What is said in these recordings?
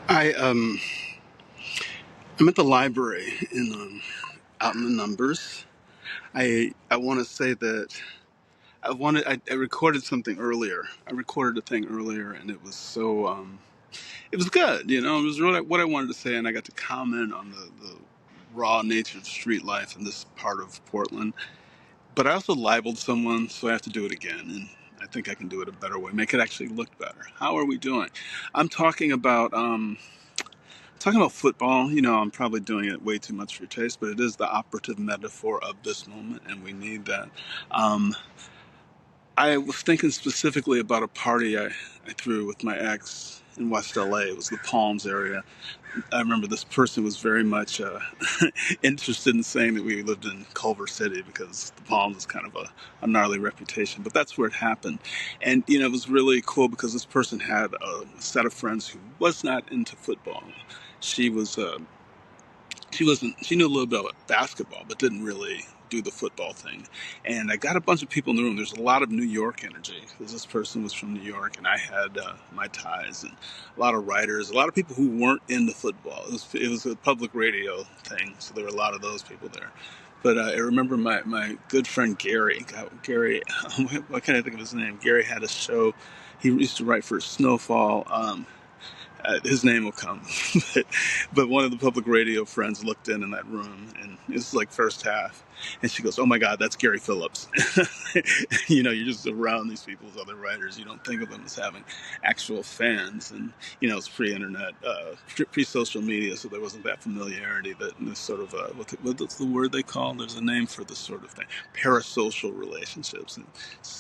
I I'm at the library in out in the numbers. I want to say that I recorded something earlier. I recorded a thing earlier, and it was so it was good. It was really what I wanted to say, and I got to comment on the raw nature of street life in this part of Portland. But I also libeled someone, so I have to do it again, and I think I can do it a better way, make it actually look better. How are we doing? I'm talking about football. I'm probably doing it way too much for your taste, but it is the operative metaphor of this moment, and we need that. Um, I was thinking specifically about a party I threw with my ex in West LA. It was the Palms area. I remember this person was very much interested in saying that we lived in Culver City because the Palms is kind of a gnarly reputation, but that's where it happened. And, it was really cool because this person had a set of friends who was not into football. She was she knew a little bit about basketball but didn't really do the football thing. And I got a bunch of people in the room. There's a lot of New York energy because this person was from New York, and I had my ties, and a lot of writers, a lot of people who weren't into football. It was a public radio thing, so there were a lot of those people there. But I remember my good friend Gary. Gary, what can I think of his name? Gary had a show. He used to write for Snowfall. His name will come. but, but one of the public radio friends looked in that room, and it was like first half, and she goes, "Oh my God, that's Gary Phillips." You're just around these people as other writers. You don't think of them as having actual fans, and it's pre-internet, pre-social media, so there wasn't that familiarity. That this sort of what's the word they call? There's a name for this sort of thing: parasocial relationships. And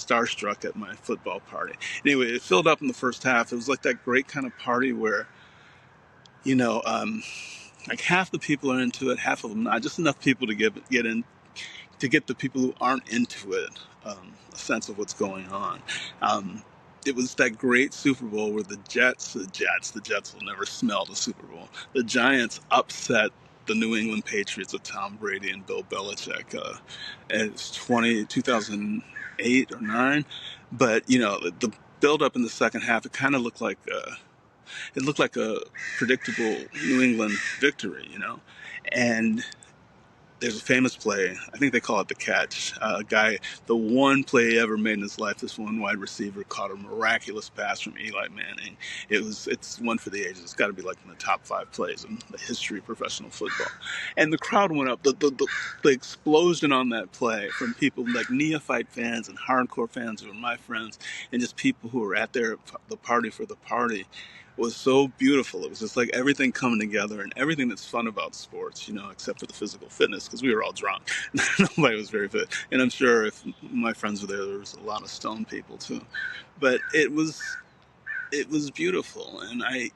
starstruck at my football party. Anyway, it filled up in the first half. It was like that great kind of party where, you know, um, like half the people are into it, half of them not. Just enough people to get in, to get the people who aren't into it a sense of what's going on. It was that great Super Bowl where the Jets will never smell the Super Bowl. The Giants upset the New England Patriots of Tom Brady and Bill Belichick. It's 2008 or 9. But, the build up in the second half, it kind of looked like a predictable New England victory, And there's a famous play. I think they call it the catch. A guy, the one play he ever made in his life, this one wide receiver caught a miraculous pass from Eli Manning. It's one for the ages. It's got to be like in the top 5 plays in the history of professional football. And the crowd went up. The explosion on that play from people like neophyte fans and hardcore fans who were my friends, and just people who were at the party for the party, was so beautiful. It was just like everything coming together and everything that's fun about sports, except for the physical fitness, because we were all drunk. Nobody was very fit. And I'm sure if my friends were there was a lot of stoned people too. But it was beautiful. And I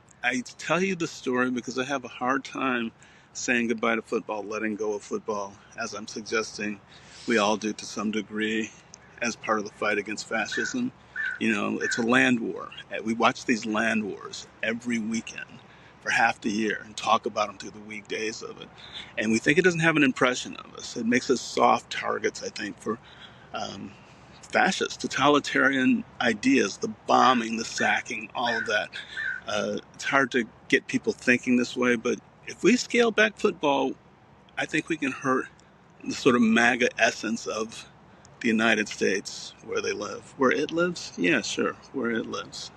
tell you the story because I have a hard time saying goodbye to football, letting go of football, as I'm suggesting we all do to some degree as part of the fight against fascism. It's a land war. We watch these land wars every weekend for half the year and talk about them through the weekdays of it. And we think it doesn't have an impression of us. It makes us soft targets, I think, for um, fascist, totalitarian ideas, the bombing, the sacking, all of that. It's hard to get people thinking this way, but if we scale back football, I think we can hurt the sort of MAGA essence of the United States, where they live. Where it lives? Yeah, sure, where it lives.